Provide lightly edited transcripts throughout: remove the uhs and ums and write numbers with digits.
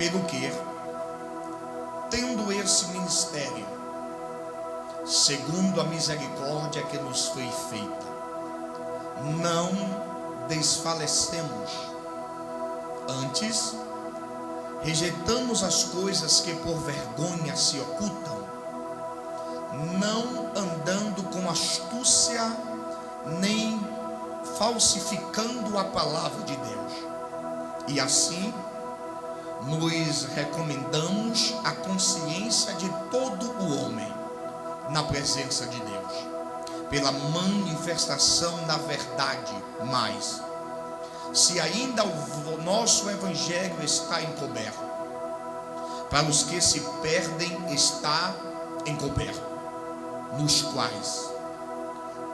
pelo que, tendo esse ministério, segundo a misericórdia que nos foi feita, não desfalecemos, antes rejeitamos as coisas que por vergonha se ocultam, não andando com astúcia, nem falsificando a palavra de Deus, e assim nos recomendamos a consciência de todo o homem na presença de Deus, pela manifestação da verdade. Mas se ainda o nosso evangelho está encoberto, para os que se perdem está encoberto, nos quais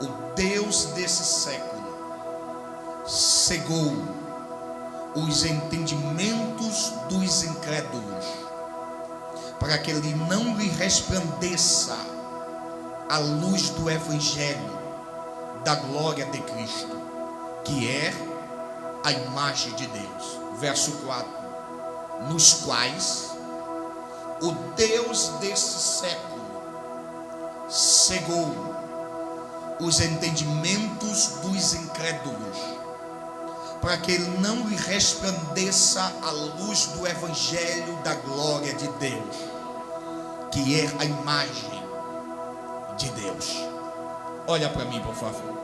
o Deus desse século cegou os entendimentos dos incrédulos, para que ele não lhe resplandeça a luz do evangelho da glória de Cristo, que é a imagem de Deus. Verso 4: nos quais o Deus desse século cegou os entendimentos dos incrédulos, para que ele não lhe resplandeça a luz do evangelho da glória de Deus, que é a imagem de Deus. Olha para mim, por favor.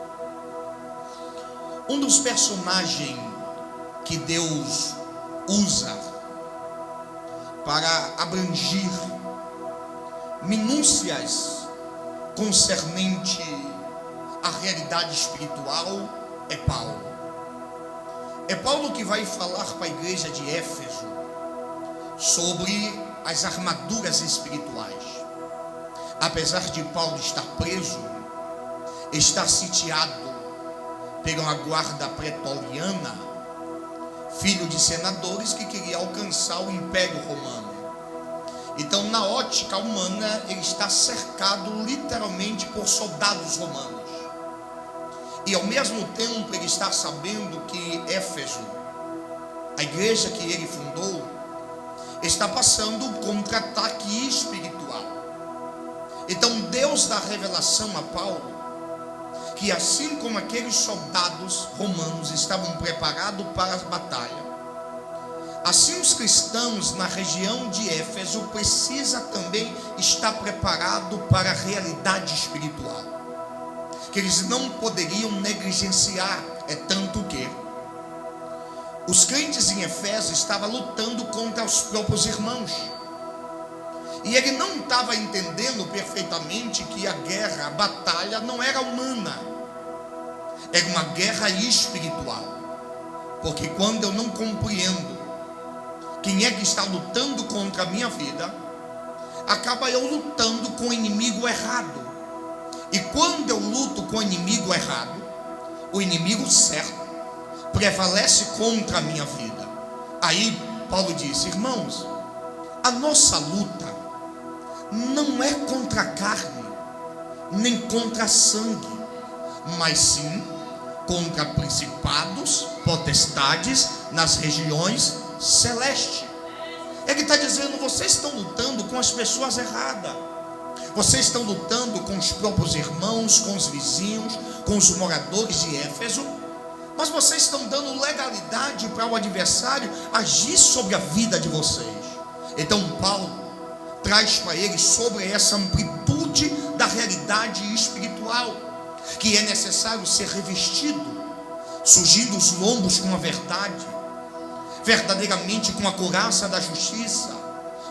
Um dos personagens que Deus usa para abranger minúcias concernente à realidade espiritual é Paulo. É Paulo que vai falar para a igreja de Éfeso sobre as armaduras espirituais. Apesar de Paulo estar preso, estar sitiado pela guarda pretoriana, filho de senadores que queria alcançar o Império Romano. Então, na ótica humana, ele está cercado literalmente por soldados romanos. E ao mesmo tempo ele está sabendo que Éfeso, a igreja que ele fundou, está passando um contra-ataque espiritual. Então Deus dá revelação a Paulo que assim como aqueles soldados romanos estavam preparados para a batalha, assim os cristãos na região de Éfeso precisam também estar preparados para a realidade espiritual, que eles não poderiam negligenciar. É tanto que os crentes em Éfeso estavam lutando contra os próprios irmãos, e ele não estava entendendo perfeitamente que a guerra, a batalha não era humana, era uma guerra espiritual. Porque quando eu não compreendo quem é que está lutando contra a minha vida, acaba eu lutando com o inimigo errado. E quando eu luto com o inimigo errado, o inimigo certo prevalece contra a minha vida. Aí Paulo disse: irmãos, a nossa luta não é contra a carne, nem contra sangue, mas sim contra principados, potestades nas regiões celestes. Ele está dizendo: vocês estão lutando com as pessoas erradas, vocês estão lutando com os próprios irmãos, com os vizinhos, com os moradores de Éfeso, mas vocês estão dando legalidade para o adversário agir sobre a vida de vocês. Então Paulo traz para eles sobre essa amplitude da realidade espiritual, que é necessário ser revestido, surgindo os lombos com a verdade, verdadeiramente com a couraça da justiça,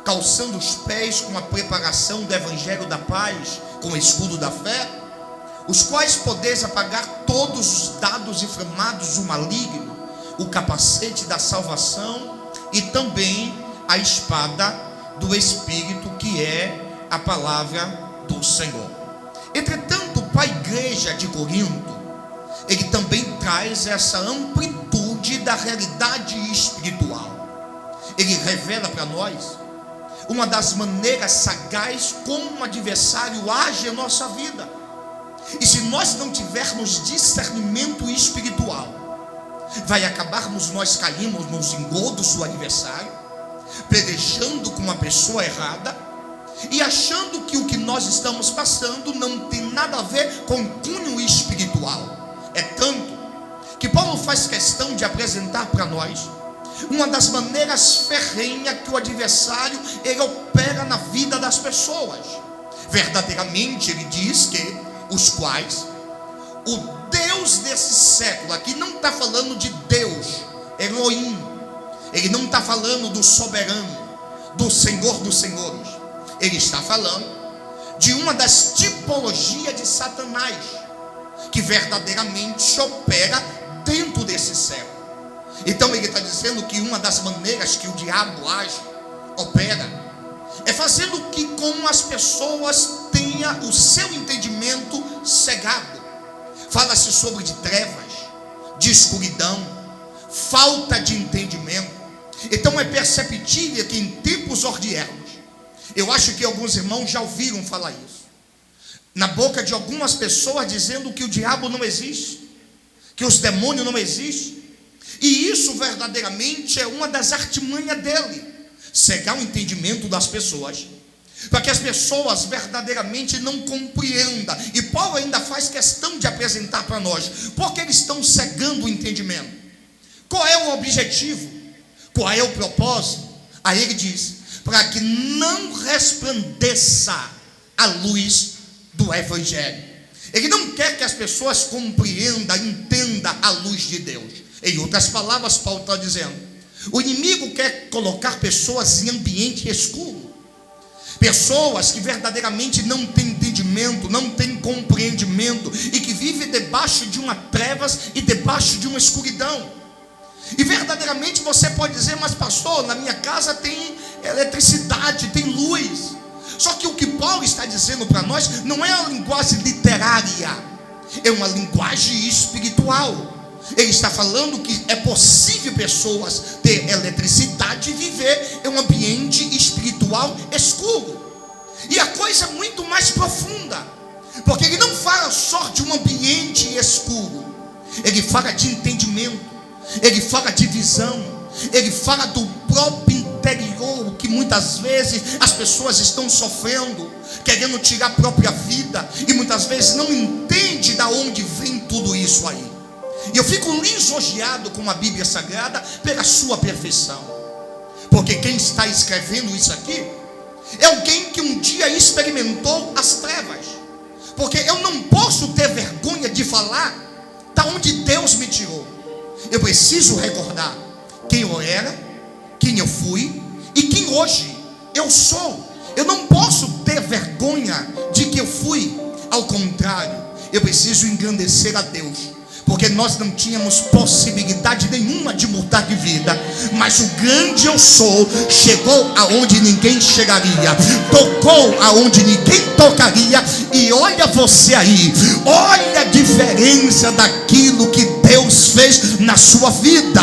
calçando os pés com a preparação do evangelho da paz, com o escudo da fé, os quais podeis apagar todos os dados inflamados do maligno, o capacete da salvação e também a espada do Espírito, que é a palavra do Senhor. Entretanto, para a igreja de Corinto, ele também traz essa amplitude da realidade espiritual. Ele revela para nós uma das maneiras sagazes como um adversário age em nossa vida. E se nós não tivermos discernimento espiritual, vai acabarmos nós caímos nos engodos do adversário, pelejando com uma pessoa errada e achando que o que nós estamos passando não tem nada a ver com o cunho espiritual. É tanto que Paulo faz questão de apresentar para nós uma das maneiras ferrenhas que o adversário ele opera na vida das pessoas. Verdadeiramente ele diz que os quais o Deus desse século, aqui não está falando de Deus Elohim, ele não está falando do soberano, do Senhor dos senhores, ele está falando de uma das tipologias de Satanás que verdadeiramente opera dentro desse século. Então ele está dizendo que uma das maneiras que o diabo age, opera, é fazendo que com as pessoas tenha o seu entendimento cegado. Fala-se sobre de trevas, de escuridão, falta de entendimento. Então é perceptível que em tempos ordeiros, eu acho que alguns irmãos já ouviram falar isso, na boca de algumas pessoas dizendo que o diabo não existe, que os demônios não existem. E isso verdadeiramente é uma das artimanhas dele, cegar o entendimento das pessoas, para que as pessoas verdadeiramente não compreendam. E Paulo ainda faz questão de apresentar para nós, porque eles estão cegando o entendimento. Qual é o objetivo? Qual é o propósito? Aí ele diz, para que não resplandeça a luz do Evangelho. Ele não quer que as pessoas compreendam, entendam a luz de Deus. Em outras palavras, Paulo está dizendo, o inimigo quer colocar pessoas em ambiente escuro, pessoas que verdadeiramente não têm entendimento, não têm compreendimento, e que vivem debaixo de uma trevas e debaixo de uma escuridão. E verdadeiramente você pode dizer, mas pastor, na minha casa tem eletricidade, tem luz. Só que o que Paulo está dizendo para nós não é uma linguagem literária, é uma linguagem espiritual. Ele está falando que é possível pessoas ter eletricidade e viver em um ambiente espiritual escuro. E a coisa é muito mais profunda, porque ele não fala só de um ambiente escuro, ele fala de entendimento, ele fala de visão, ele fala do próprio interior, que muitas vezes as pessoas estão sofrendo, querendo tirar a própria vida, e muitas vezes não entende de onde vem tudo isso aí. E eu fico lisonjeado com a Bíblia Sagrada pela sua perfeição, porque quem está escrevendo isso aqui é alguém que um dia experimentou as trevas. Porque eu não posso ter vergonha de falar da onde Deus me tirou. Eu preciso recordar quem eu era, quem eu fui e quem hoje eu sou. Eu não posso ter vergonha de que eu fui. Ao contrário, eu preciso engrandecer a Deus, porque nós não tínhamos possibilidade nenhuma de mudar de vida, mas o grande eu sou chegou aonde ninguém chegaria, tocou aonde ninguém tocaria. E olha você aí, olha a diferença daquilo que Deus fez na sua vida.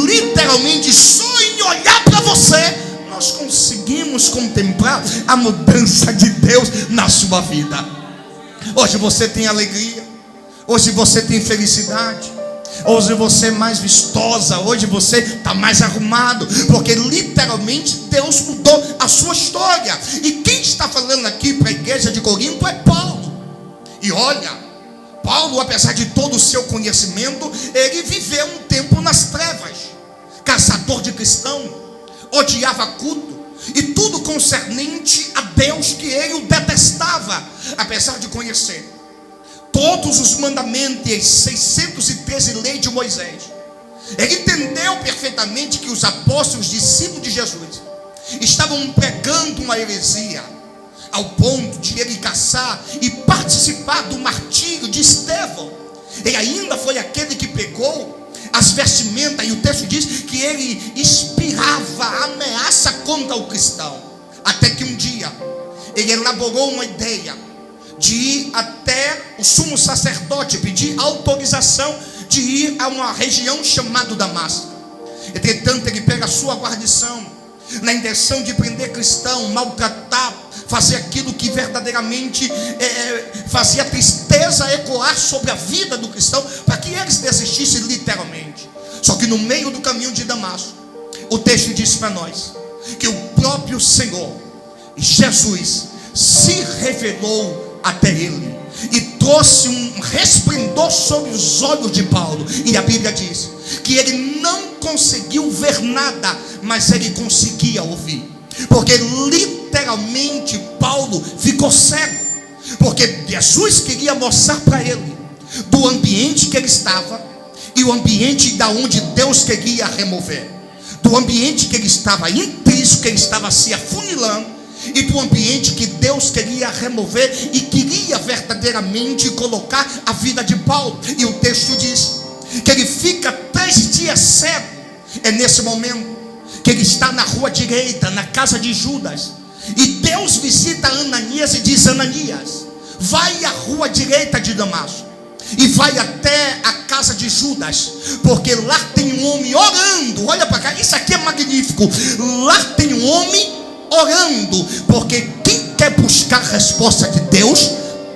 Literalmente só em olhar para você nós conseguimos contemplar a mudança de Deus na sua vida. Hoje você tem alegria, hoje você tem felicidade, hoje você é mais vistosa, hoje você está mais arrumado, porque literalmente Deus mudou a sua história. E quem está falando aqui para a igreja de Corinto é Paulo. E olha, Paulo, apesar de todo o seu conhecimento, ele viveu um tempo nas trevas, caçador de cristão, odiava culto e tudo concernente a Deus que ele o detestava, apesar de conhecer todos os mandamentos e as 613 leis de Moisés. Ele entendeu perfeitamente que os apóstolos, discípulos de Jesus, estavam pregando uma heresia, ao ponto de ele caçar e participar do martírio de Estevão. Ele ainda foi aquele que pegou as vestimentas, e o texto diz que ele inspirava ameaça contra o cristão, até que um dia ele elaborou uma ideia de ir até o sumo sacerdote, pedir autorização de ir a uma região chamada Damasco. Entretanto, ele pega a sua guarnição na intenção de prender cristão, maltratar, fazer aquilo que verdadeiramente fazia tristeza ecoar sobre a vida do cristão, para que eles desistissem literalmente. Só que no meio do caminho de Damasco, o texto diz para nós que o próprio Senhor Jesus se revelou até ele e trouxe um resplendor sobre os olhos de Paulo. E a Bíblia diz que ele não conseguiu ver nada, mas ele conseguia ouvir, porque literalmente Paulo ficou cego, porque Jesus queria mostrar para ele do ambiente que ele estava e o ambiente da onde Deus queria remover, do ambiente que ele estava intrínseco, que ele estava se afunilando, e do ambiente que Deus queria remover e queria verdadeiramente colocar a vida de Paulo. E o texto diz que ele fica 3 dias cego. É nesse momento que ele está na rua direita, na casa de Judas, e Deus visita Ananias e diz: Ananias, vai à rua direita de Damasco e vai até a casa de Judas, porque lá tem um homem orando. Olha para cá, isso aqui é magnífico. Lá tem um homem orando, porque quem quer buscar a resposta de Deus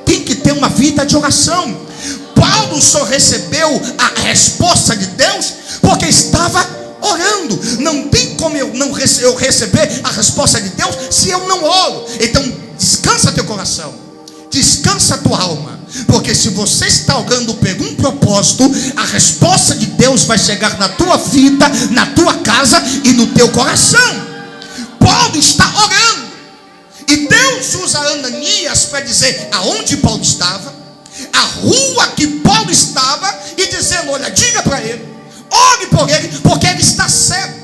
tem que ter uma vida de oração. Paulo só recebeu a resposta de Deus porque estava orando. Não tem como eu receber a resposta de Deus se eu não oro. Então descansa teu coração, descansa a tua alma, porque se você está orando por um propósito, a resposta de Deus vai chegar na tua vida, na tua casa e no teu coração. Paulo está orando, e Deus usa Ananias para dizer aonde Paulo estava, a rua que Paulo estava, e dizendo: olha, diga para ele, ore por ele, porque ele está cego.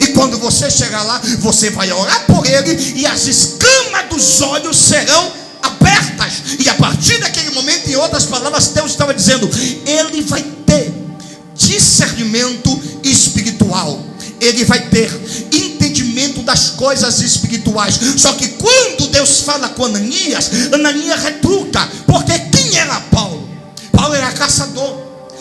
E quando você chegar lá, você vai orar por ele, e as escamas dos olhos serão abertas. E a partir daquele momento, em outras palavras, Deus estava dizendo: ele vai ter discernimento espiritual, ele vai ter entendimento das coisas espirituais. Só que quando Deus fala com Ananias, Ananias retruca, porque quem era Paulo? Paulo era caçador,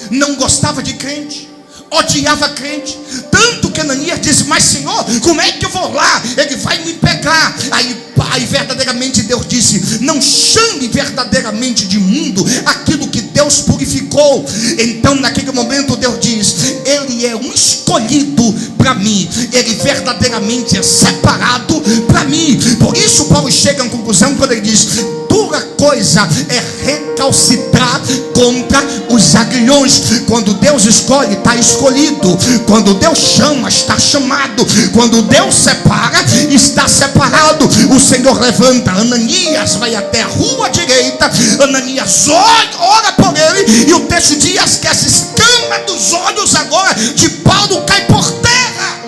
não gostava de crente, odiava crente, tanto que Ananias disse: mas Senhor, como é que eu vou lá? Ele vai me pegar. Aí verdadeiramente Deus disse: não chame verdadeiramente de mundo aquilo que Deus purificou. Então naquele momento Deus diz: ele é um escolhido para mim, ele verdadeiramente é separado para mim. Por isso Paulo chega à conclusão quando ele diz: dura coisa é recalcitrar contra os aguilhões. Quando Deus escolhe, está escolhido. Quando Deus chama, está chamado. Quando Deus separa, está separado. O Senhor levanta Ananias, vai até a rua direita. Ananias ora por ele, e o texto diz que as escamas dos olhos agora de Paulo caem por terra.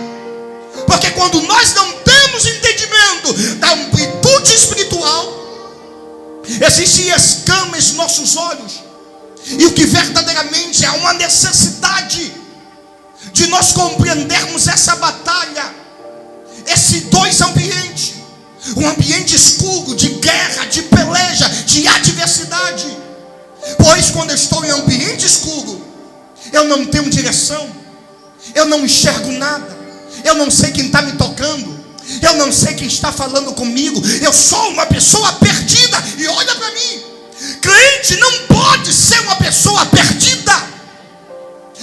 Porque quando nós não temos entendimento da amplitude espiritual, existem escamas em nossos olhos. E o que verdadeiramente é uma necessidade de nós compreendermos essa batalha, esses dois ambientes: um ambiente escuro, de guerra, de peleja, de adversidade. Pois quando eu estou em ambiente escuro, eu não tenho direção, eu não enxergo nada, eu não sei quem está me tocando, eu não sei quem está falando comigo, eu sou uma pessoa perdida. E olha para mim, crente não pode ser uma pessoa perdida,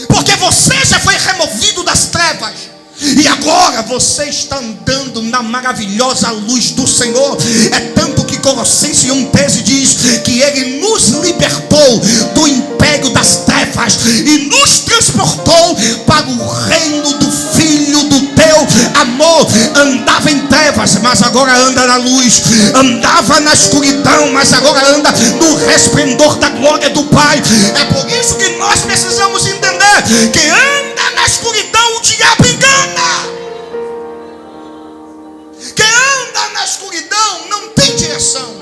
porque você já foi removido das trevas, e agora você está andando na maravilhosa luz do Senhor. É tanto que Colossenses 1,13 diz que ele nos libertou do império das trevas e nos transportou para o reino do Filho do teu amor. Andava em trevas, mas agora anda na luz. Andava na escuridão, mas agora anda no resplendor da glória do Pai. É por isso que nós precisamos entender que anda na escuridão, o diabo engana. Quem anda na escuridão não tem direção,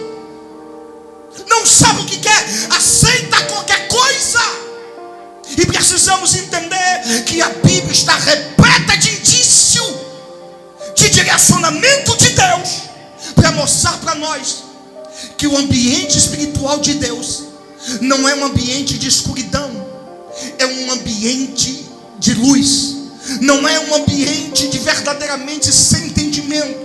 não sabe o que quer, aceita qualquer coisa. E precisamos entender que a Bíblia está repleta de indício de direcionamento de Deus, para mostrar para nós que o ambiente espiritual de Deus não é um ambiente de escuridão, é um ambiente de luz. Não é um ambiente de verdadeiramente sem entendimento,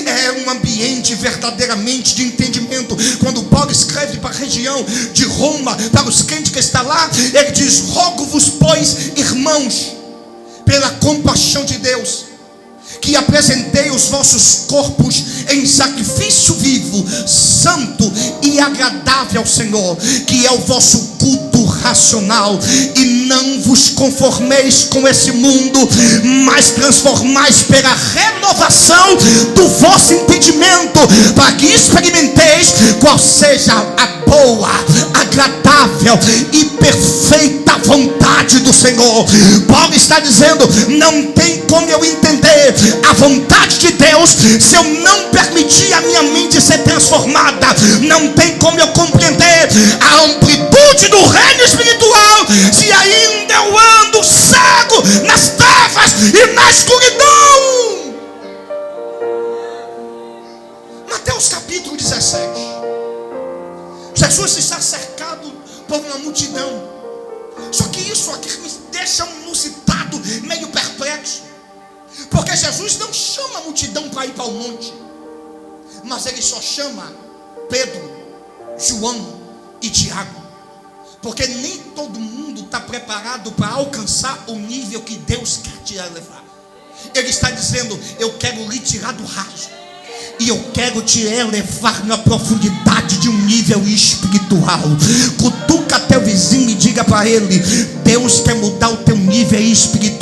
é um ambiente verdadeiramente de entendimento. Quando Paulo escreve para a região de Roma, para os crentes que estão lá, ele diz: rogo-vos, pois, irmãos, pela compaixão de Deus, que que apresentei os vossos corpos em sacrifício vivo, santo e agradável ao Senhor, que é o vosso culto racional. E não vos conformeis com esse mundo, mas transformais pela renovação do vosso entendimento, para que experimenteis qual seja a boa, agradável e perfeita vontade do Senhor. Paulo está dizendo: não tem como eu entender a vontade de Deus se eu não permitir a minha mente ser transformada. Não tem como eu compreender a amplitude do reino espiritual se ainda eu ando cego nas trevas e na escuridão. Mateus capítulo 17. Jesus está cercado por uma multidão. Só que isso aqui me deixa inusitado, meio perplexo. Porque Jesus não chama a multidão para ir para o monte, mas ele só chama Pedro, João e Tiago. Porque nem todo mundo está preparado para alcançar o nível que Deus quer te levar. Ele está dizendo: eu quero lhe tirar do raso, e eu quero te elevar na profundidade de um nível espiritual. Cutuca teu vizinho e diga para ele: Deus quer mudar o teu nível espiritual.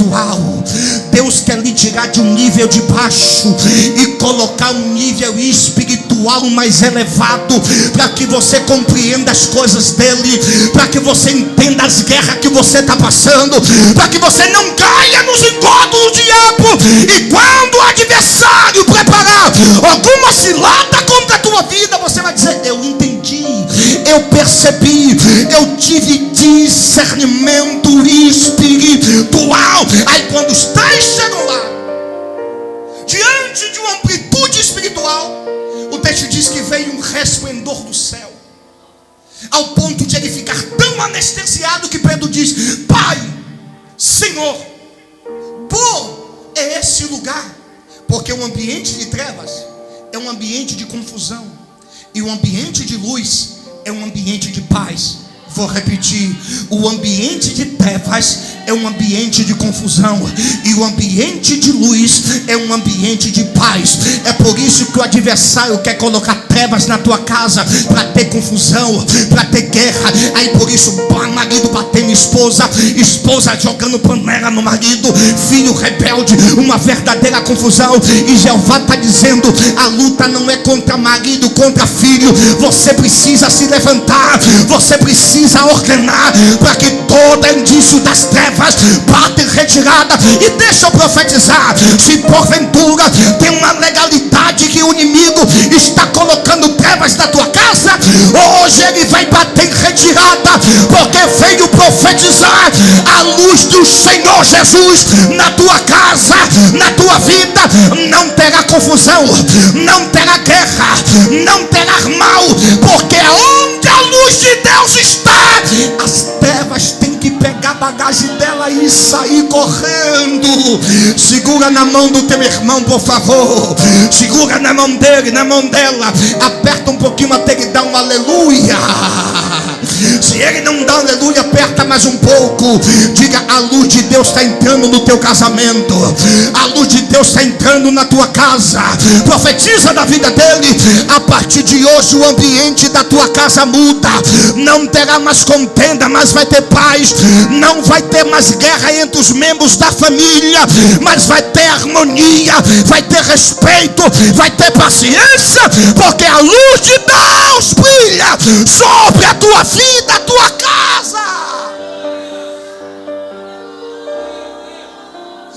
Deus quer lhe tirar de um nível de baixo e colocar um nível espiritual mais elevado, para que você compreenda as coisas dele, para que você entenda as guerras que você está passando, para que você não caia nos engodos do diabo. E quando o adversário preparar alguma cilada contra a tua vida, você vai dizer: eu entendi, eu percebi, eu tive discernimento espiritual. Aí quando os três chegam lá, diante de uma amplitude espiritual, o texto diz que veio um resplendor do céu, ao ponto de ele ficar tão anestesiado que Pedro diz: Pai, Senhor, bom é esse lugar. Porque um ambiente de trevas é um ambiente de confusão, e o ambiente de luz é um ambiente de paz. Vou repetir: o ambiente de trevas é um ambiente de confusão, e o ambiente de luz é um ambiente de paz. É por isso que o adversário quer colocar trevas na tua casa, para ter confusão, para ter guerra. Aí por isso, marido batendo esposa, esposa jogando panela no marido, filho rebelde, uma verdadeira confusão. E Jeová está dizendo: a luta não é contra marido, contra filho. Você precisa se levantar, você precisa ordenar para que todo indício das trevas bata em retirada. E deixa eu profetizar: se porventura tem uma legalidade que o inimigo está colocando trevas na tua casa, hoje ele vai bater em retirada, porque veio profetizar a luz do Senhor Jesus na tua casa, na tua vida. Não terá confusão, não terá guerra, não terá mal, porque onde a luz de Deus está, as trevas têm que pegar a bagagem dela e sair correndo. Segura na mão do teu irmão, por favor. Segura na mão dele, na mão dela. Aperta um pouquinho até ele dar um aleluia. Se ele não dá aleluia, aperta mais um pouco. Diga: a luz de Deus está entrando no teu casamento, a luz de Deus está entrando na tua casa. Profetiza na vida dele: a partir de hoje o ambiente da tua casa muda. Não terá mais contenda, mas vai ter paz. Não vai ter mais guerra entre os membros da família, mas vai ter harmonia, vai ter respeito, vai ter paciência, porque a luz de Deus brilha sobre a tua vida, a tua casa.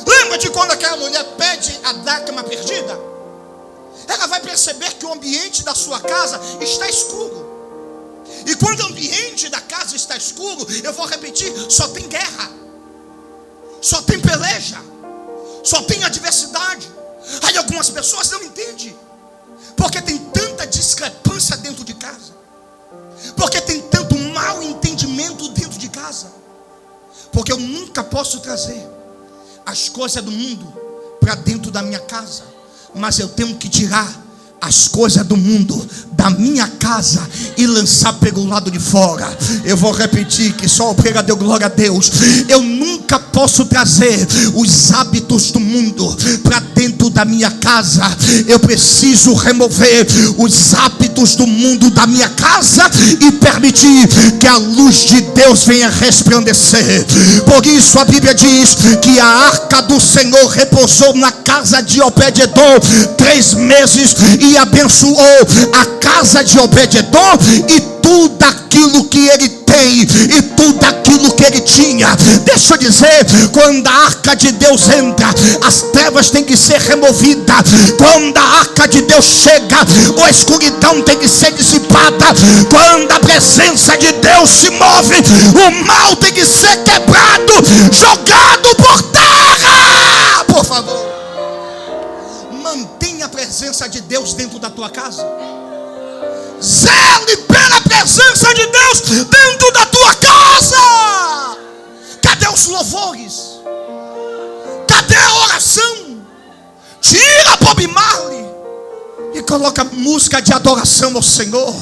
Lembra de quando aquela mulher pede a dracma perdida? Ela vai perceber que o ambiente da sua casa está escuro. E quando o ambiente da casa está escuro, eu vou repetir, só tem guerra, só tem peleja, só tem adversidade. Aí algumas pessoas não entendem, porque tem tanta discrepância dentro de casa, porque tem tanto mau entendimento dentro de casa. Porque eu nunca posso trazer as coisas do mundo para dentro da minha casa, mas eu tenho que tirar as coisas do mundo da minha casa e lançar pelo lado de fora. Eu vou repetir, que só o pregador deu glória a Deus. Eu nunca posso trazer os hábitos do mundo para dentro da minha casa. Eu preciso remover os hábitos do mundo da minha casa e permitir que a luz de Deus venha resplandecer. Por isso a Bíblia diz que a arca do Senhor repousou na casa de Obed-edom 3 meses e abençoou a casa de Obed-edom e tudo aquilo que ele tem e tudo aquilo que ele tinha. Deixa eu dizer, quando a arca de Deus entra, as trevas têm que ser removidas. Quando a arca de Deus chega, a escuridão tem que ser dissipada. Quando a presença de Deus se move, o mal tem que ser quebrado, jogado por terra. Por favor, mantenha a presença de Deus dentro da tua casa. Zele pela presença de Deus dentro da tua casa. Cadê os louvores? Cadê a oração? Tira Bob Marley e coloca música de adoração ao Senhor.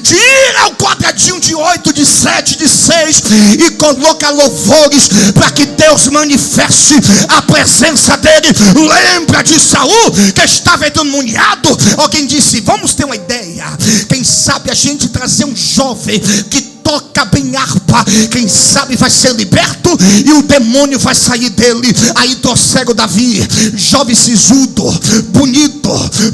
Tira o quadradinho de 8, de 7, de 6 e coloca louvores para que Deus manifeste a presença dele. Lembra de Saul que estava endemoniado? Alguém disse: vamos ter uma ideia, quem sabe a gente trazer um jovem que toca bem harpa, quem sabe vai ser liberto e o demônio vai sair dele. Aí trouxeram Davi, jovem sisudo, bonito,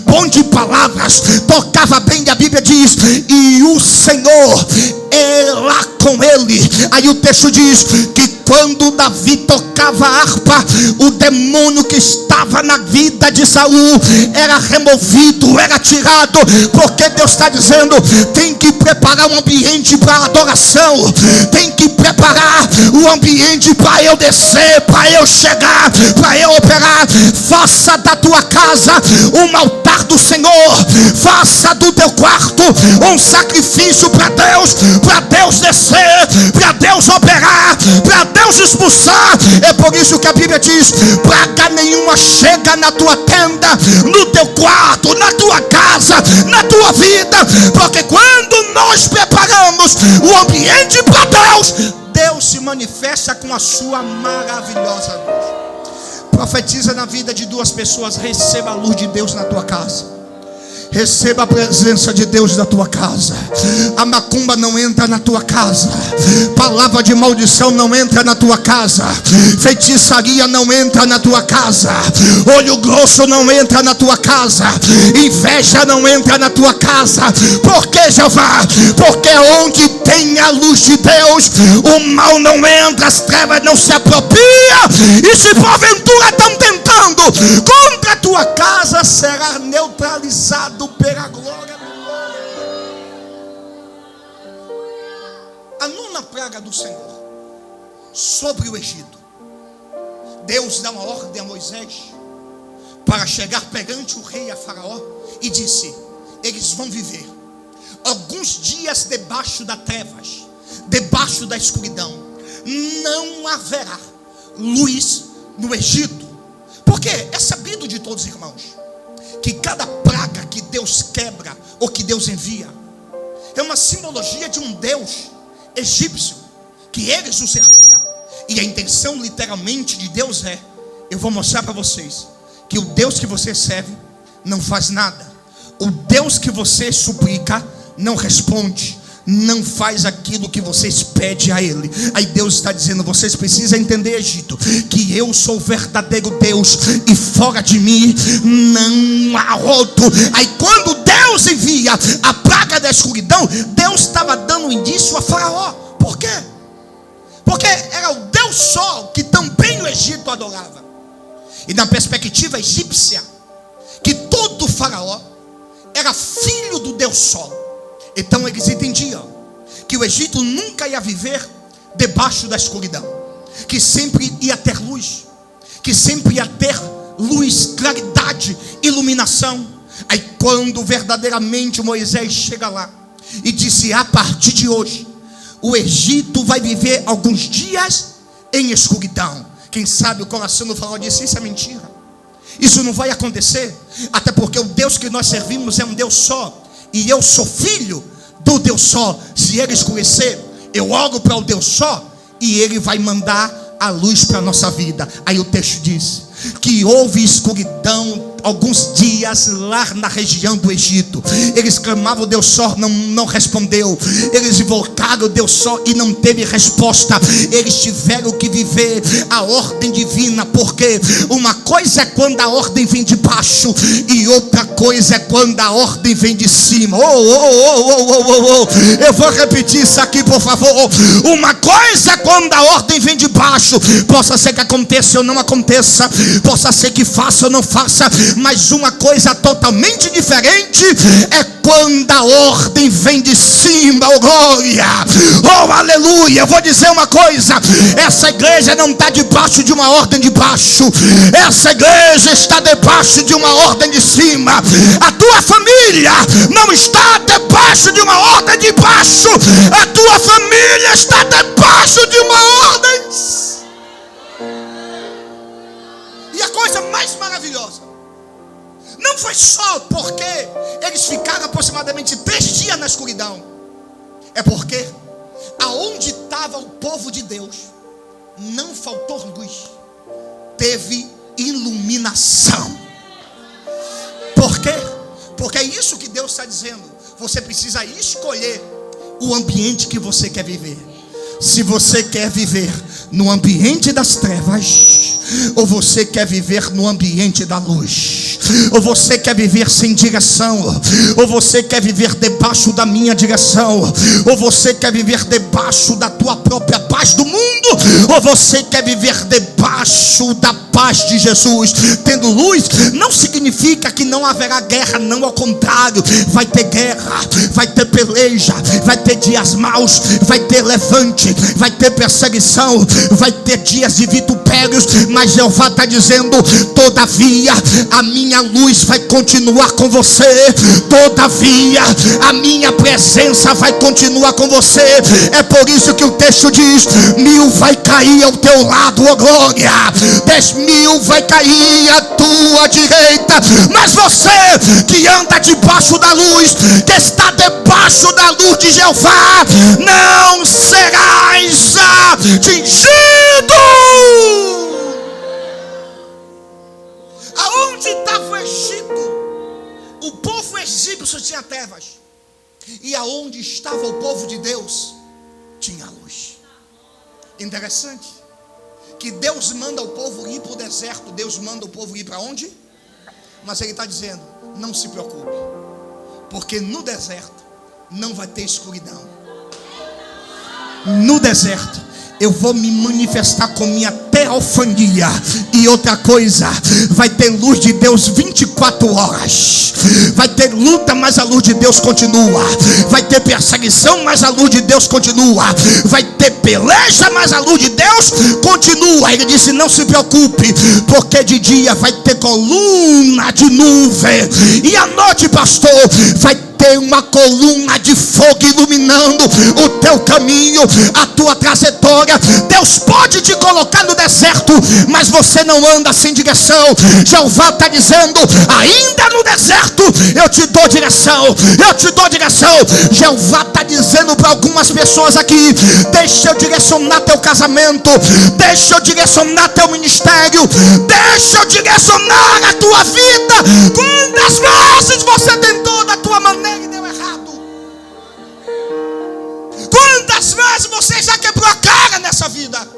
bom de palavras, tocava bem. A Bíblia diz: e o Senhor é lá com ele. Aí o texto diz que quando Davi tocava a harpa, o demônio que estava na vida de Saul era removido, era tirado. Porque Deus está dizendo: tem que preparar um ambiente para adoração, tem que preparar o ambiente para eu descer, para eu chegar, para eu operar. Faça da tua casa um altar do Senhor, faça do teu quarto um sacrifício para Deus descer, para Deus operar, para Deus expulsar. É por isso que a Bíblia diz: praga nenhuma chega na tua tenda, no teu quarto, na tua casa, na tua vida. Porque quando nós preparamos o ambiente para Deus, Deus se manifesta com a sua maravilhosa luz. Profetiza na vida de 2 pessoas: receba a luz de Deus na tua casa. Receba a presença de Deus na tua casa. A macumba não entra na tua casa. Palavra de maldição não entra na tua casa. Feitiçaria não entra na tua casa. Olho grosso não entra na tua casa. Inveja não entra na tua casa. Por que, Jeová? Porque onde tem a luz de Deus, o mal não entra, as trevas não se apropriam. E se porventura estão tentando contra a tua casa, será neutralizado pela glória do Senhor. A 9ª praga do Senhor sobre o Egito. Deus dá uma ordem a Moisés para chegar perante o rei, a Faraó, e disse: eles vão viver alguns dias debaixo das trevas, debaixo da escuridão. Não haverá luz no Egito. Porque é sabido de todos os irmãos que cada praga que Deus quebra ou que Deus envia é uma simbologia de um Deus egípcio que eles o serviam. E a intenção literalmente de Deus é: eu vou mostrar para vocês que o Deus que você serve não faz nada. O Deus que você suplica não responde, não faz aquilo que vocês pedem a ele. Aí Deus está dizendo: vocês precisam entender, Egito, que eu sou o verdadeiro Deus e fora de mim não há outro. Aí quando Deus envia a praga da escuridão, Deus estava dando indício a Faraó. Por quê? Porque era o Deus Sol que também o Egito adorava. E na perspectiva egípcia, que todo Faraó era filho do Deus Sol. Então eles entendiam que o Egito nunca ia viver debaixo da escuridão, que sempre ia ter luz, que sempre ia ter luz, claridade, iluminação. Aí quando verdadeiramente Moisés chega lá e disse: a partir de hoje o Egito vai viver alguns dias em escuridão. Quem sabe o coração do Faraó disse: isso é mentira, isso não vai acontecer. Até porque o Deus que nós servimos é um Deus só. e eu sou filho do Deus só. Se ele escurecer, eu oro para o Deus só, e ele vai mandar a luz para a nossa vida. Aí o texto diz que houve escuridão alguns dias lá na região do Egito. Eles clamavam, o Deus só não respondeu. Eles invocaram o Deus só e não teve resposta. Eles tiveram que viver a ordem divina, porque uma coisa é quando a ordem vem de baixo, e outra coisa é quando a ordem vem de cima. Eu vou repetir isso aqui, por favor. Uma coisa é quando a ordem vem de baixo. Possa ser que aconteça ou não aconteça, possa ser que faça ou não faça, mas uma coisa totalmente diferente é quando a ordem vem de cima. Oh glória, oh aleluia. Eu vou dizer uma coisa: essa igreja não está debaixo de uma ordem de baixo, essa igreja está debaixo de uma ordem de cima. A tua família não está debaixo de uma ordem de baixo, a tua família está debaixo de uma ordem. E a coisa mais maravilhosa não foi só porque eles ficaram aproximadamente 3 dias na escuridão, é porque aonde estava o povo de Deus não faltou luz, teve iluminação. Por quê? Porque é isso que Deus está dizendo. Você precisa escolher o ambiente que você quer viver. Se você quer viver no ambiente das trevas, ou você quer viver no ambiente da luz, ou você quer viver sem direção, ou você quer viver debaixo da minha direção, ou você quer viver debaixo da tua própria paz do mundo, ou você quer viver debaixo da paz de Jesus. Tendo luz não significa que não haverá guerra, não, ao contrário, vai ter guerra, vai ter peleja, vai ter dias maus, vai ter levante, vai ter perseguição, vai ter dias de vitupérios, mas Jeová está dizendo: todavia a minha luz vai continuar com você, todavia a minha presença vai continuar com você. É por isso que o texto diz: 1000 vai cair ao teu lado, ó glória, 10.000 vai cair à tua direita, mas você que anda debaixo da luz, que está debaixo da luz de Jeová, não serás atingido. Aonde estava o Egito, o povo egípcio tinha trevas, e aonde estava o povo de Deus tinha luz. Interessante que Deus manda o povo ir para o deserto. Deus manda o povo ir para onde? Mas ele está dizendo: não se preocupe, porque no deserto não vai ter escuridão. No deserto eu vou me manifestar com minha teofania. E outra coisa, vai ter luz de Deus 24 horas. Vai ter luta, mas a luz de Deus continua. Vai ter perseguição, mas a luz de Deus continua. Vai ter peleja, mas a luz de Deus continua. Ele disse: não se preocupe, porque de dia vai ter coluna de nuvem, e à noite, pastor, vai ter uma coluna de fogo iluminando o teu caminho, a tua trajetória. Deus pode te colocar no deserto, mas você não anda sem direção. Jeová está dizendo: ainda no deserto eu te dou direção, eu te dou direção. Jeová está dizendo para algumas pessoas aqui: deixa eu direcionar teu casamento, deixa eu direcionar teu ministério, deixa eu direcionar a tua vida. Quantas vezes você tentou da tua maneira e deu errado? Quantas vezes você já quebrou a cara nessa vida?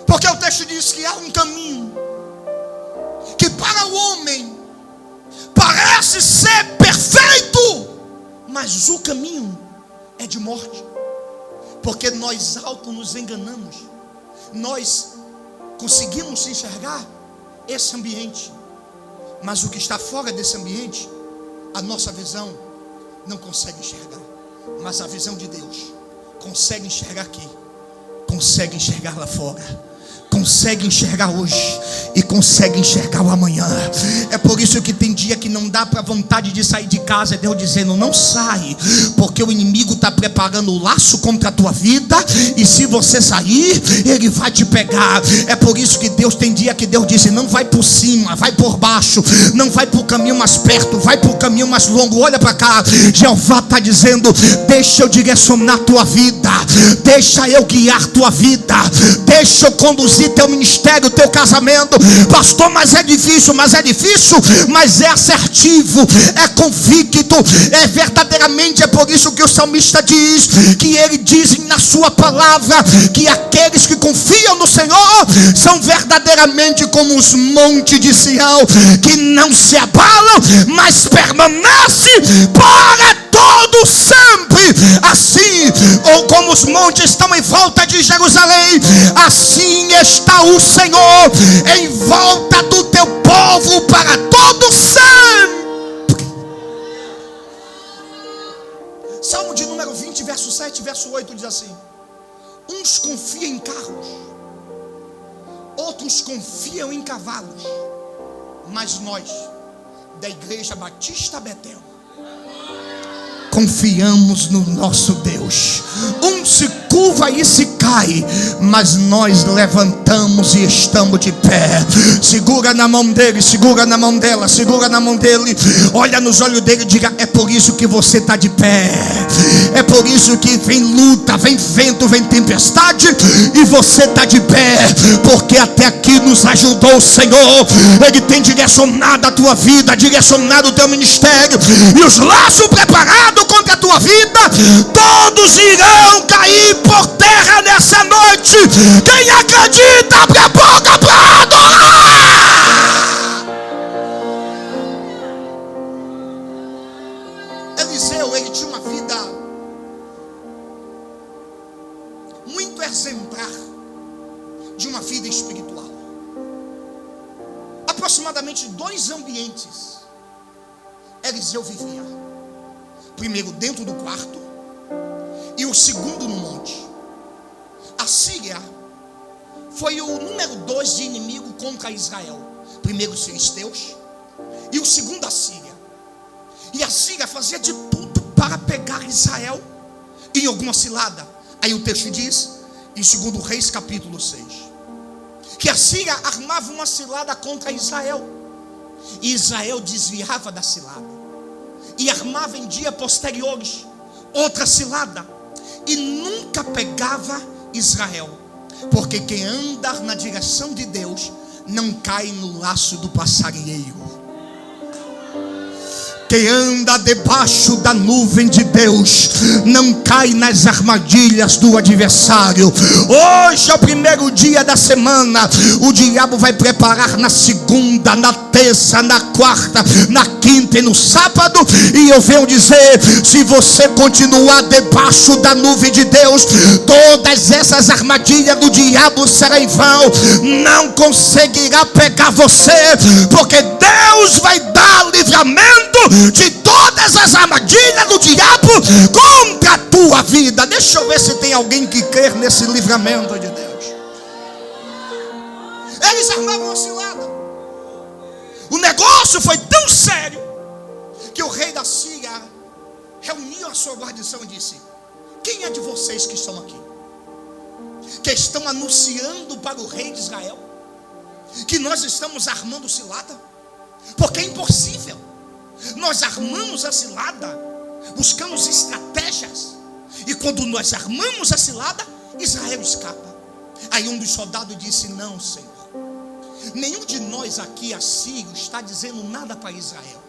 Porque o texto diz que há um caminho que para o homem parece ser perfeito, mas o caminho é de morte. Porque nós auto nos enganamos. Nós conseguimos enxergar esse ambiente, mas o que está fora desse ambiente, a nossa visão não consegue enxergar. Mas a visão de Deus consegue enxergar aqui, consegue enxergar lá fora, consegue enxergar hoje e consegue enxergar o amanhã. É por isso que tem dia que não dá para vontade de sair de casa, é Deus dizendo: não sai, porque o inimigo está preparando o laço contra a tua vida, e se você sair, ele vai te pegar. É por isso que Deus tem dia que Deus diz: não vai por cima, vai por baixo, não vai por caminho mais perto, vai por caminho mais longo. Olha para cá, Jeová está dizendo: deixa eu direcionar tua vida, deixa eu guiar tua vida, deixa eu conduzir teu ministério, teu casamento. Pastor, mas é difícil, mas é assertivo, é convicto, é verdadeiramente. É por isso que o salmista diz, que ele diz na sua palavra, que aqueles que confiam no Senhor são verdadeiramente como os montes de Sião, que não se abalam, mas permanecem para todo sempre. Assim, ou como os montes estão em volta de Jerusalém, assim está o Senhor em volta do teu povo para todo sempre. Salmo de número 20, verso 7, verso 8 diz assim: uns confiam em carros, outros confiam em cavalos, mas nós, da Igreja Batista Betel, confiamos no nosso Deus. Um se curva e se cai, mas nós levantamos e estamos de pé. Segura na mão dele, segura na mão dela, segura na mão dele, olha nos olhos dele e diga: é por isso que você está de pé. É por isso que vem luta, vem vento, vem tempestade, e você está de pé, porque até aqui nos ajudou o Senhor. Ele tem direcionado a tua vida, direcionado o teu ministério, e os laços preparados contra a tua vida, todos irão cair por terra nessa noite. Quem acredita, abre a boca para adorar. Eliseu, ele tinha uma vida muito exemplar, de uma vida espiritual. Aproximadamente 2 ambientes Eliseu vivia: primeiro dentro do quarto, e o segundo no monte. A Síria foi o número 2 de inimigo contra Israel. Primeiro os filisteus, e o segundo a Síria. E a Síria fazia de tudo para pegar Israel em alguma cilada. Aí o texto diz, em 2 Reis capítulo 6, que a Síria armava uma cilada contra Israel, e Israel desviava da cilada e armava em dias posteriores outra cilada, e nunca pegava Israel, porque quem anda na direção de Deus não cai no laço do passarinheiro. Quem anda debaixo da nuvem de Deus não cai nas armadilhas do adversário. Hoje é o primeiro dia da semana. O diabo vai preparar na segunda, na terça, na quarta, na quinta e no sábado. E eu venho dizer, se você continuar debaixo da nuvem de Deus, todas essas armadilhas do diabo serão em vão. Não conseguirá pegar você, porque Deus vai dar livramento de todas as armadilhas do diabo contra a tua vida. Deixa eu ver se tem alguém que crê nesse livramento de Deus. Eles armavam uma cilada. O negócio foi tão sério que o rei da Síria reuniu a sua guarnição e disse: quem é de vocês que estão aqui, que estão anunciando para o rei de Israel que nós estamos armando cilada? Porque é impossível. Nós armamos a cilada, buscamos estratégias, e quando nós armamos a cilada, Israel escapa. Aí um dos soldados disse: não, Senhor, nenhum de nós aqui assírio está dizendo nada para Israel.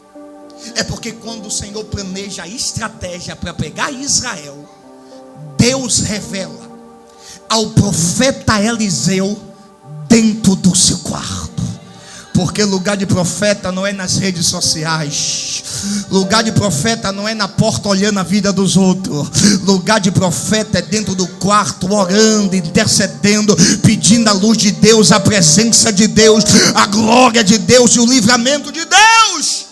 É porque quando o Senhor planeja a estratégia para pegar Israel, Deus revela ao profeta Eliseu dentro do seu quarto. Porque lugar de profeta não é nas redes sociais. Lugar de profeta não é na porta olhando a vida dos outros. Lugar de profeta é dentro do quarto, orando, intercedendo, pedindo a luz de Deus, a presença de Deus, a glória de Deus e o livramento de Deus.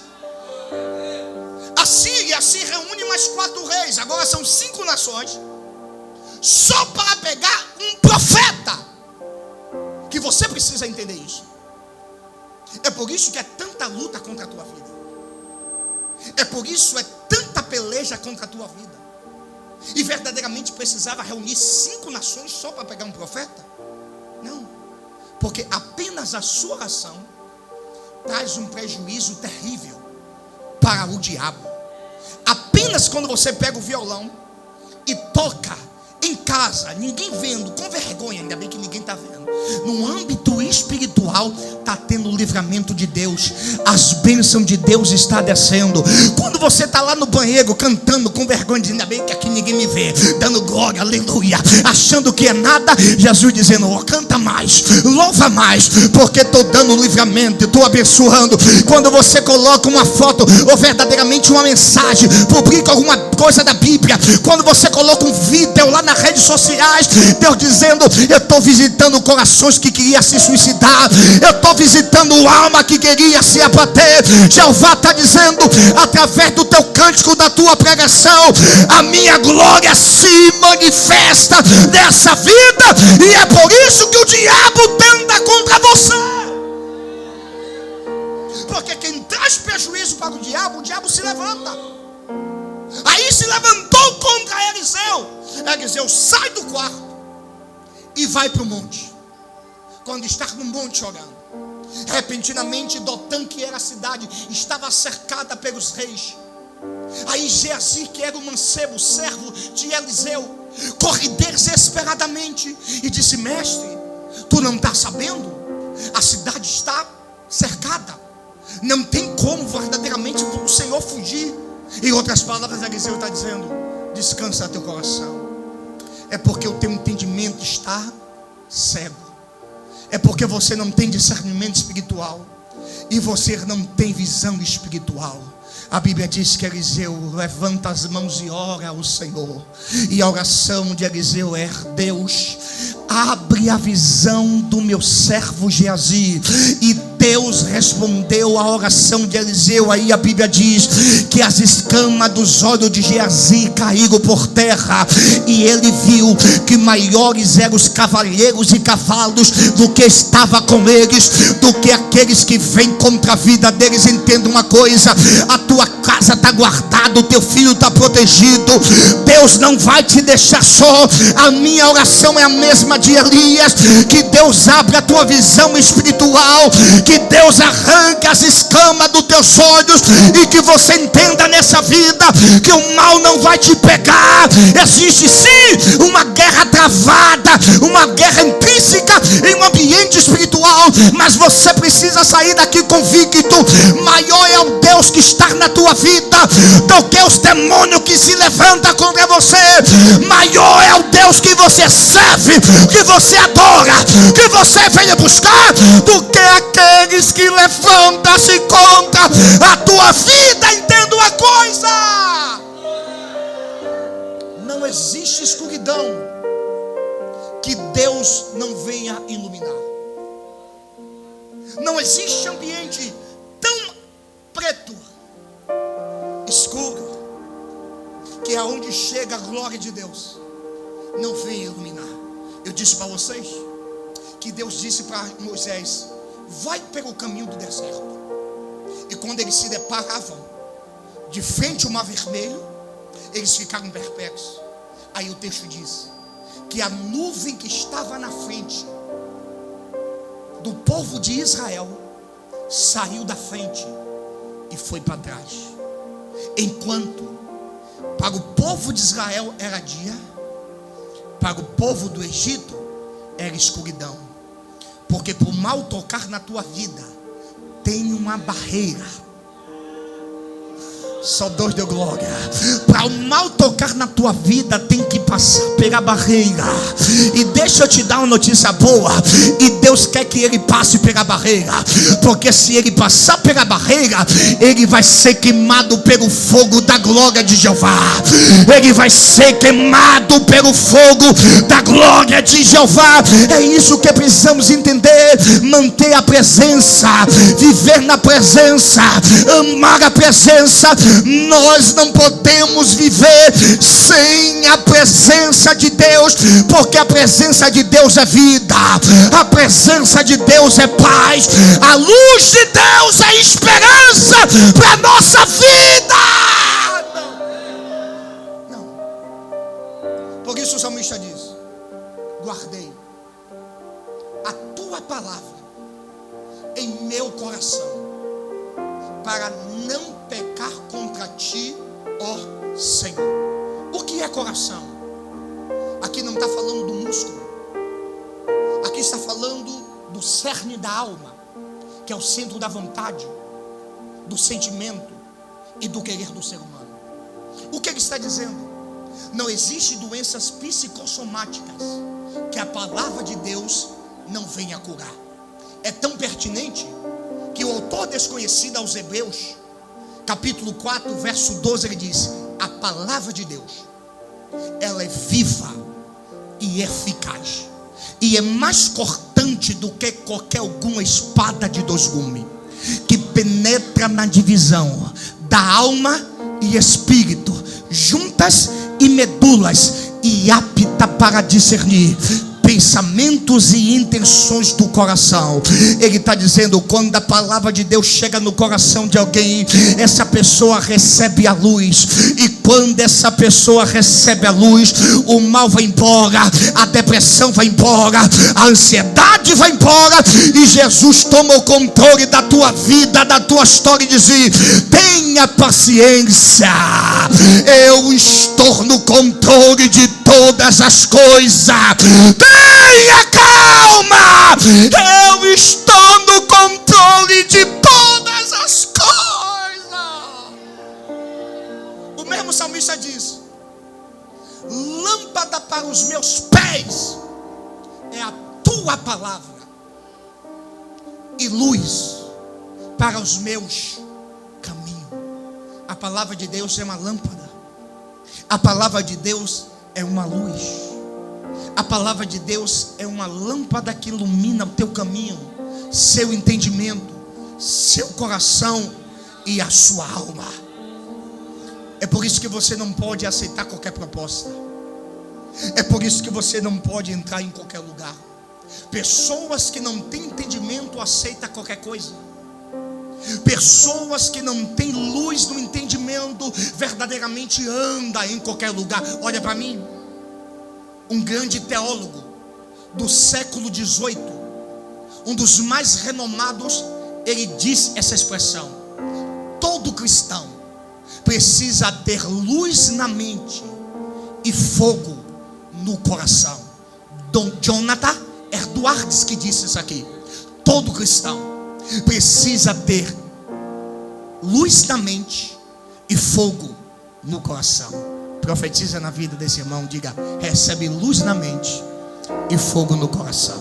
A Síria se reúne mais 4 reis. Agora são 5 nações, só para pegar um profeta que você precisa entender isso. É por isso que é tanta luta contra a tua vida. É por isso é tanta peleja contra a tua vida. E verdadeiramente precisava reunir 5 nações só para pegar um profeta? Não. Porque apenas a sua oração traz um prejuízo terrível para o diabo. Apenas quando você pega o violão e toca em casa, ninguém vendo, com vergonha, ainda bem que ninguém está vendo, no âmbito espiritual está tendo o livramento de Deus, as bênçãos de Deus está descendo. Quando você está lá no banheiro cantando com vergonha, dizendo, ainda bem que aqui ninguém me vê, dando glória, aleluia, achando que é nada, Jesus dizendo, oh, canta mais, louva mais, porque estou dando livramento, estou abençoando. Quando você coloca uma foto ou verdadeiramente uma mensagem, publica alguma coisa da Bíblia, quando você coloca um vídeo lá nas redes sociais, Deus dizendo, eu estou visitando corações que queriam se suicidar, eu estou visitando alma que queria se abater. Jeová está dizendo, através do teu cântico, da tua pregação, a minha glória se manifesta nessa vida, e é por isso que o diabo tenta contra você. Porque quem traz prejuízo para o diabo se levanta. Aí se levantou contra Eliseu. Eliseu sai do quarto e vai para o monte. Quando está no monte orando, repentinamente Dotã, que era a cidade, estava cercada pelos reis. Aí Geazi, que era o mancebo, servo de Eliseu, corre desesperadamente e disse, mestre, tu não está sabendo? A cidade está cercada, não tem como verdadeiramente o Senhor fugir. Em outras palavras, Eliseu está dizendo, descansa teu coração. É porque o teu entendimento está cego. É porque você não tem discernimento espiritual. E você não tem visão espiritual. A Bíblia diz que Eliseu levanta as mãos e ora ao Senhor. E a oração de Eliseu é, Deus, abre a visão do meu servo Geazi. E Deus respondeu a oração de Eliseu. Aí a Bíblia diz que as escamas dos olhos de Geazi caíram por terra, e ele viu que maiores eram os cavalheiros e cavalos do que estava com eles, do que aqueles que vêm contra a vida deles. Entenda uma coisa, a tua casa está guardada, o teu filho está protegido, Deus não vai te deixar só. A minha oração é a mesma de Elias, que Deus abra a tua visão espiritual, que Deus arranque as escamas dos teus olhos, e que você entenda nessa vida que o mal não vai te pegar. Existe sim uma guerra travada, uma guerra intrínseca em um ambiente espiritual, mas você precisa sair daqui convicto, maior é o Deus que está na tua vida do que os demônios que se levantam contra você. Maior é o Deus que você serve, que você adora, que você veio buscar, do que aqueles que levantam-se contra a tua vida. Entenda uma coisa, não existe escuridão que Deus não venha iluminar. Não existe ambiente tão preto, escuro, que aonde chega a glória de Deus não vem iluminar. Eu disse para vocês que Deus disse para Moisés, vai pelo caminho do deserto. E quando eles se deparavam de frente ao mar vermelho, eles ficaram perplexos. Aí o texto diz que a nuvem que estava na frente do povo de Israel saiu da frente e foi para trás. Enquanto para o povo de Israel era dia, para o povo do Egito era escuridão. Porque para o mal tocar na tua vida tem uma barreira. Só Deus deu glória. Para o mal tocar na tua vida tem que passar pela barreira. E deixa eu te dar uma notícia boa. E Deus quer que ele passe pela barreira, porque se ele passar pela barreira, ele vai ser queimado pelo fogo da glória de Jeová. Ele vai ser queimado pelo fogo da glória de Jeová. É isso que precisamos entender. Manter a presença, viver na presença, amar a presença, Nós não podemos viver sem a presença de Deus, porque a presença de Deus é vida, a presença de Deus é paz, a luz de Deus é esperança para a nossa vida. Não. Por isso o salmista diz: guardei a tua palavra em meu coração, para não pecar contra ti, ó Senhor. O que é coração? Aqui não está falando do músculo, aqui está falando do cerne da alma, que é o centro da vontade, do sentimento e do querer do ser humano. O que ele está dizendo? Não existe doenças psicossomáticas que a palavra de Deus não venha curar. É tão pertinente que o autor desconhecido aos Hebreus, capítulo 4, verso 12, ele diz: a palavra de Deus, ela é viva e eficaz, e é mais cortante do que qualquer alguma espada de dois gumes, que penetra na divisão da alma e espírito, juntas e medulas, e apta para discernir pensamentos e intenções do coração. Ele está dizendo: quando a palavra de Deus chega no coração de alguém, essa pessoa recebe a luz, e quando essa pessoa recebe a luz, o mal vai embora, a depressão vai embora, a ansiedade vai embora, e Jesus toma o controle da tua vida, da tua história, e diz: tenha paciência, eu estou no controle de todas as coisas. Tenha calma, eu estou no controle de todas as coisas. O mesmo salmista diz: lâmpada para os meus pés é a tua palavra, e luz para os meus caminhos. A palavra de Deus é uma lâmpada, a palavra de Deus é uma luz. A palavra de Deus é uma lâmpada que ilumina o teu caminho, seu entendimento, seu coração e a sua alma. É por isso que você não pode aceitar qualquer proposta. É por isso que você não pode entrar em qualquer lugar. Pessoas que não têm entendimento aceitam qualquer coisa. Pessoas que não têm luz no entendimento verdadeiramente andam em qualquer lugar. Olha para mim. Um grande teólogo do século XVIII, um dos mais renomados, ele diz essa expressão: todo cristão precisa ter luz na mente e fogo no coração. Dom Jonathan Edwards que disse isso aqui. Todo cristão precisa ter luz na mente e fogo no coração. Profetiza na vida desse irmão, diga: recebe luz na mente e fogo no coração.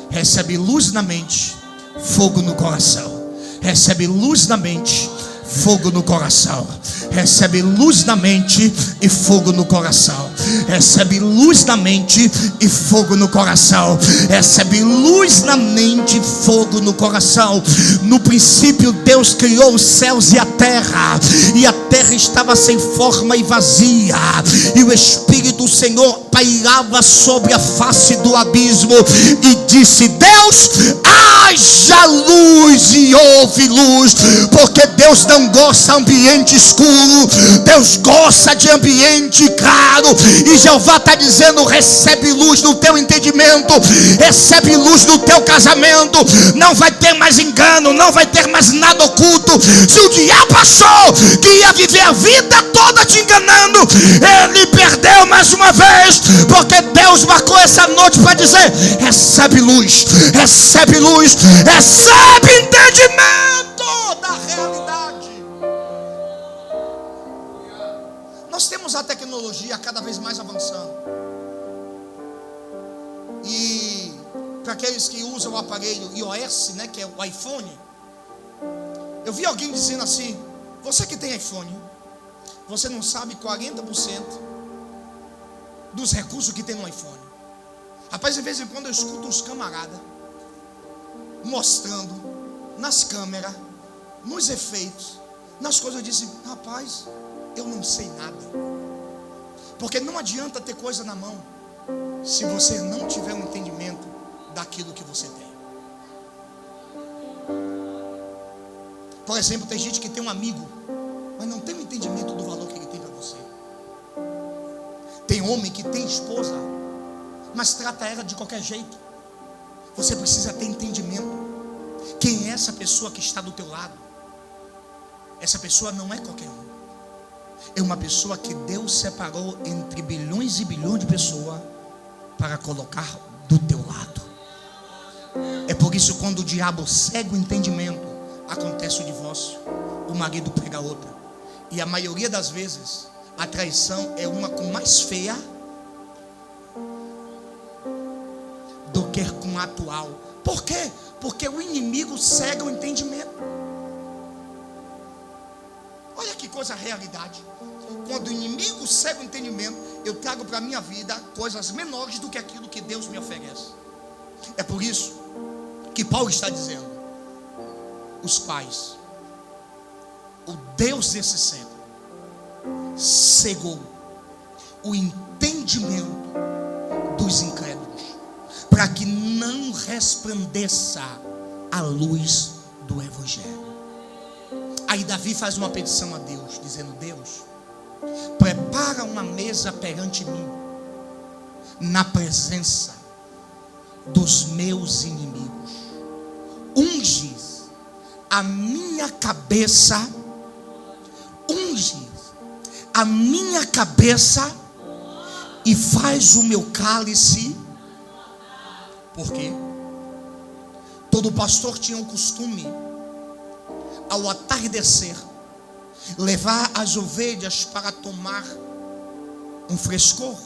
Recebe luz na mente, fogo no coração. Recebe luz na mente, fogo no coração. Recebe luz na mente e fogo no coração. Recebe luz na mente e fogo no coração. Recebe luz na mente e fogo no coração. No princípio Deus criou os céus e a terra estava sem forma e vazia, e o Espírito do Senhor pairava sobre a face do abismo, e disse Deus: haja luz, e houve luz. Porque Deus não gosta de ambiente escuro, Deus gosta de ambiente claro. E Jeová está dizendo: recebe luz no teu entendimento, recebe luz no teu casamento. Não vai ter mais engano, não vai ter mais nada oculto. Se o diabo achou que ia viver a vida toda te enganando, ele perdeu mais uma vez, porque Deus marcou essa noite para dizer: recebe luz, recebe luz, recebe entendimento da realidade. Nós temos a tecnologia cada vez mais avançando, e para aqueles que usam o aparelho iOS, né, que é o iPhone, eu vi alguém dizendo assim: você que tem iPhone, você não sabe 40% dos recursos que tem no iPhone. Rapaz, de vez em quando eu escuto uns camaradas mostrando nas câmeras, nos efeitos, nas coisas eu disse: rapaz, eu não sei nada. Porque não adianta ter coisa na mão se você não tiver um entendimento daquilo que você tem. Por exemplo, tem gente que tem um amigo, mas não tem um entendimento do valor que ele tem para você. Tem homem que tem esposa, mas trata ela de qualquer jeito. Você precisa ter entendimento. Quem é essa pessoa que está do teu lado? Essa pessoa não é qualquer um. É uma pessoa que Deus separou entre bilhões e bilhões de pessoas para colocar do teu lado. É por isso, quando o diabo cega o entendimento, acontece o divórcio. O marido pega outra. E a maioria das vezes a traição é uma com mais feia do que com a atual. Por quê? Porque o inimigo cega o entendimento. Olha que coisa, a realidade. Quando o inimigo cega o entendimento, eu trago para a minha vida coisas menores do que aquilo que Deus me oferece. É por isso que Paulo está dizendo: os pais, o Deus desse século, cegou o entendimento dos incrédulos, para que não resplandeça a luz do Evangelho. Aí Davi faz uma petição a Deus, dizendo: Deus, prepara uma mesa perante mim, na presença dos meus inimigos. Unge a minha cabeça, unge a minha cabeça e faz o meu cálice. Por quê? Todo pastor tinha um costume, ao atardecer, levar as ovelhas para tomar um frescor,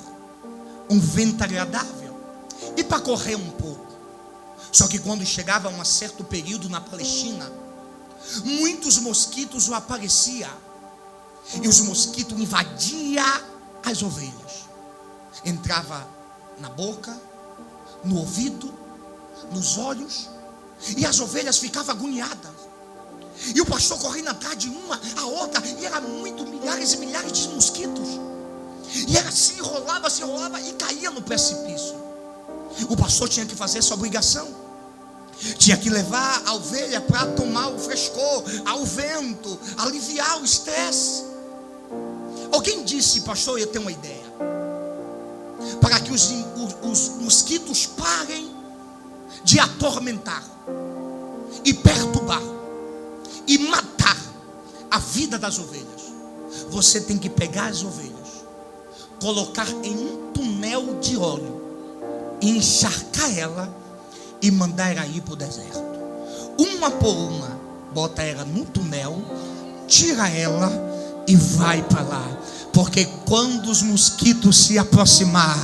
um vento agradável e para correr um pouco. Só que quando chegava a um certo período na Palestina, muitos mosquitos apareciam, e os mosquitos invadiam as ovelhas. Entrava na boca, no ouvido, nos olhos, e as ovelhas ficavam agoniadas. E o pastor correndo atrás de uma, a outra, e era muito, milhares e milhares de mosquitos. E ela se enrolava e caía no precipício. O pastor tinha que fazer essa obrigação. Tinha que levar a ovelha para tomar o frescor, ao vento, aliviar o estresse. Alguém disse: pastor, eu tenho uma ideia. Para que os mosquitos parem de atormentar e perturbar e matar a vida das ovelhas, você tem que pegar as ovelhas, colocar em um tonel de óleo, encharcar ela e mandar ela ir para o deserto. Uma por uma, bota ela no tonel, tira ela e vai para lá. Porque quando os mosquitos se aproximar,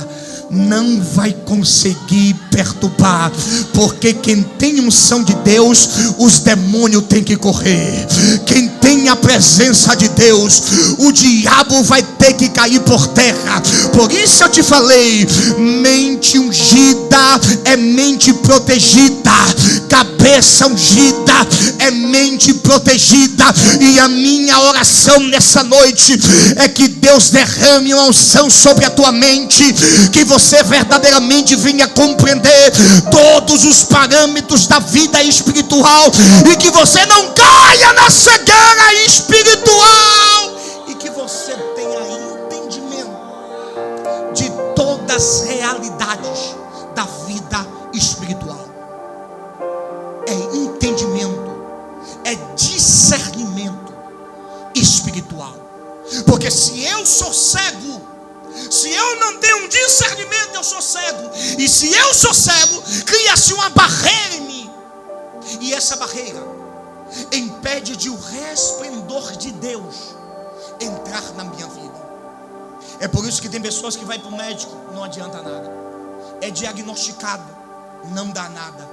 não vai conseguir perturbar. Porque quem tem unção de Deus, os demônios têm que correr. Quem tem a presença de Deus, o diabo vai ter que cair por terra. Por isso eu te falei: mente ungida é mente protegida, cabeça ungida é mente protegida. E a minha oração nessa noite é que Deus derrame uma unção sobre a tua mente, que você verdadeiramente venha compreender todos os parâmetros da vida espiritual, e que você não caia na cegueira espiritual, e que você tenha entendimento de todas as realidades da vida espiritual. É entendimento, é discernimento espiritual. Porque se eu sou cego, se eu não tenho um discernimento, eu sou cego. E se eu sou cego, cria-se uma barreira em mim. E essa barreira impede de o resplendor de Deus entrar na minha vida. É por isso que tem pessoas que vai para o médico, não adianta nada. É diagnosticado, não dá nada.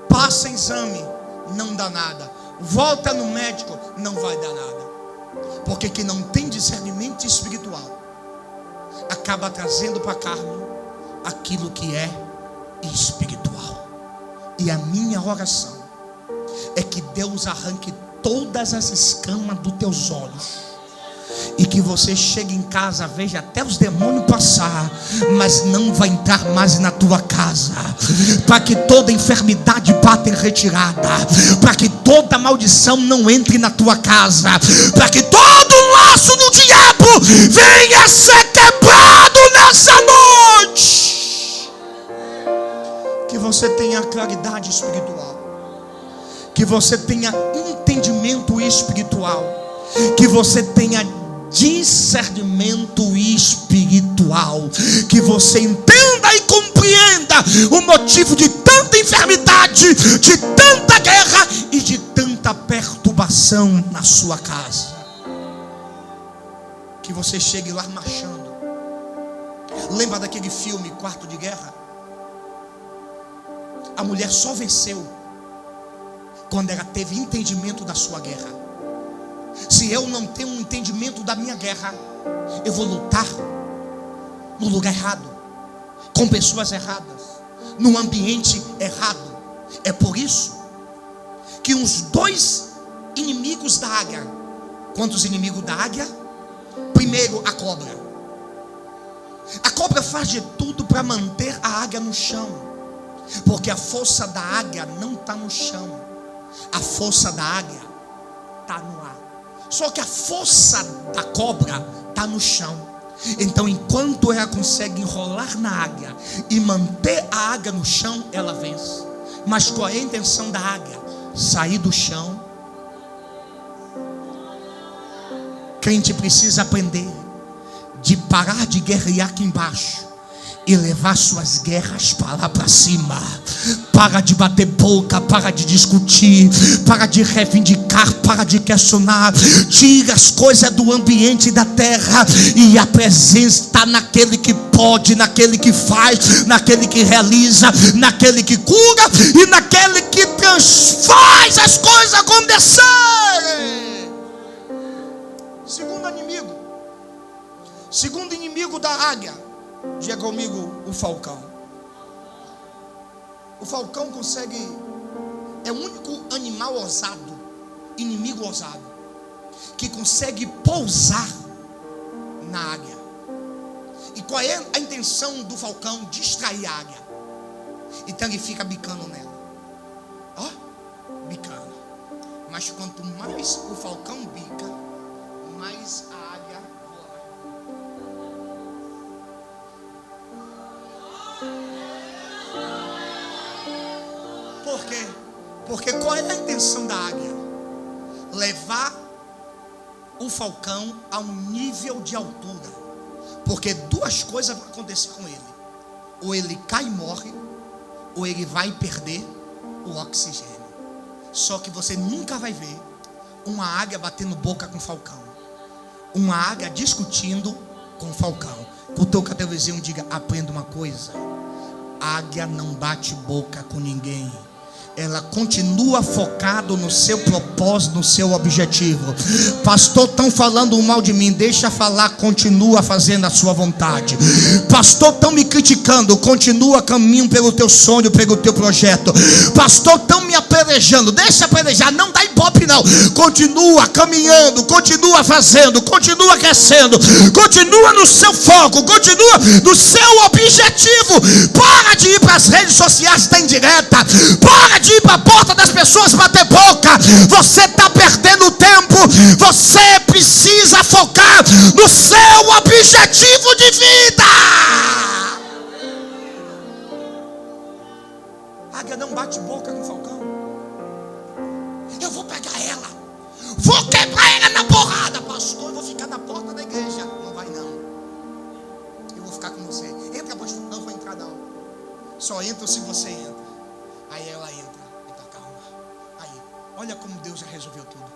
Passa exame, não dá nada. Volta no médico, não vai dar nada. Porque quem não tem discernimento espiritual acaba trazendo para a carne aquilo que é espiritual. E a minha oração é que Deus arranque todas as escamas dos teus olhos. E que você chegue em casa, veja até os demônios passar, mas não vai entrar mais na tua casa. Para que toda enfermidade bata em retirada, para que toda maldição não entre na tua casa, para que todo laço do diabo venha ser quebrado nessa noite. Que você tenha claridade espiritual, que você tenha entendimento espiritual, que você tenha discernimento espiritual, que você entenda e compreenda o motivo de tanta enfermidade, de tanta guerra e de tanta perturbação na sua casa. Que você chegue lá marchando. Lembra daquele filme Quarto de Guerra? A mulher só venceu quando ela teve entendimento da sua guerra. Se eu não tenho um entendimento da minha guerra, eu vou lutar no lugar errado, com pessoas erradas, num ambiente errado. É por isso que os dois inimigos da águia. Quantos inimigos da águia? Primeiro, a cobra. A cobra faz de tudo para manter a águia no chão, porque a força da águia não está no chão, a força da águia está no ar. Só que a força da cobra está no chão. Então, enquanto ela consegue enrolar na águia e manter a águia no chão, ela vence. Mas qual é a intenção da águia? Sair do chão. Crente precisa aprender de parar de guerrear aqui embaixo e levar suas guerras para lá para cima. Para de bater boca, para de discutir, para de reivindicar, para de questionar. Tira as coisas do ambiente da terra e a presença está naquele que pode, naquele que faz, naquele que realiza, naquele que cura e naquele que faz as coisas acontecerem. Segundo inimigo da águia, diga comigo, o falcão. O falcão é o único animal ousado, inimigo ousado, que consegue pousar na águia. E qual é a intenção do falcão? Distrair a águia. Então ele fica bicando nela. Ó, bicando. Mas quanto mais o falcão bica, mais a águia voa. Por quê? Porque qual é a intenção da águia? Levar o falcão a um nível de altura. Porque duas coisas vão acontecer com ele: ou ele cai e morre, ou ele vai perder o oxigênio. Só que você nunca vai ver uma águia batendo boca com falcão, uma águia discutindo com falcão. Com o teu vizinho, diga: aprenda uma coisa, a águia não bate boca com ninguém. Ela continua focado no seu propósito, no seu objetivo. Pastor, estão falando mal de mim, deixa falar, continua fazendo a sua vontade. Pastor, estão me criticando, continua caminho pelo teu sonho, pelo teu projeto. Pastor, estão me apedrejando, deixa apedrejar, não dá ibope não. Continua caminhando, continua fazendo, continua crescendo, continua no seu foco, continua no seu objetivo. Para de ir para as redes sociais, está indireta. Para de ir para a porta das pessoas bater boca. Você está perdendo tempo. Você precisa focar no seu objetivo de vida. A águia não bate boca com o falcão. Eu vou pegar ela, vou quebrar ela na porrada. Pastor, eu vou ficar na porta da igreja. Não vai não, eu vou ficar com você. Entra, pastor. Não vou entrar não. Só entra se você entra. Aí ela entra. Então calma. Aí, olha como Deus já resolveu tudo.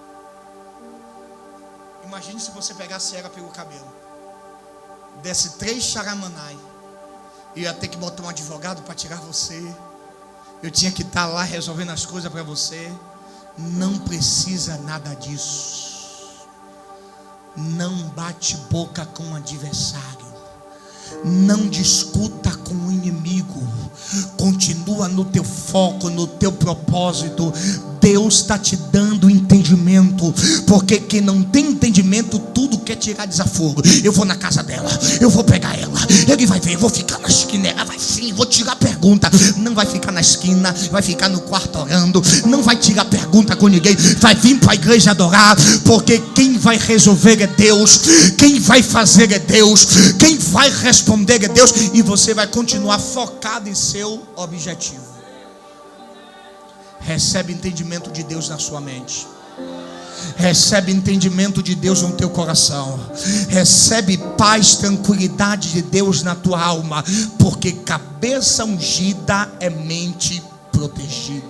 Imagine se você pegasse ela pelo cabelo, desse 3 charamanai, e ia ter que botar um advogado para tirar você. Eu tinha que estar lá resolvendo as coisas para você. Não precisa nada disso. Não bate boca com o adversário. Não discuta com o inimigo. Continua no teu foco, no teu propósito. Deus está te dando entendimento, porque quem não tem entendimento, tudo quer tirar desaforo. Eu vou na casa dela, eu vou pegar ela, ele vai ver, eu vou ficar na esquina, ela vai sim, vou tirar pergunta. Não vai ficar na esquina, vai ficar no quarto orando, não vai tirar pergunta com ninguém, vai vir para a igreja adorar, porque quem vai resolver é Deus, quem vai fazer é Deus, quem vai responder é Deus, e você vai continuar focado em seu objetivo. Recebe entendimento de Deus na sua mente. Recebe entendimento de Deus no teu coração. Recebe paz, tranquilidade de Deus na tua alma, porque cabeça ungida é mente protegida.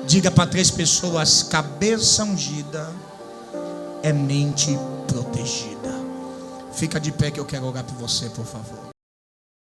Diga para 3 pessoas: cabeça ungida é mente protegida. Fica de pé que eu quero orar por você, por favor.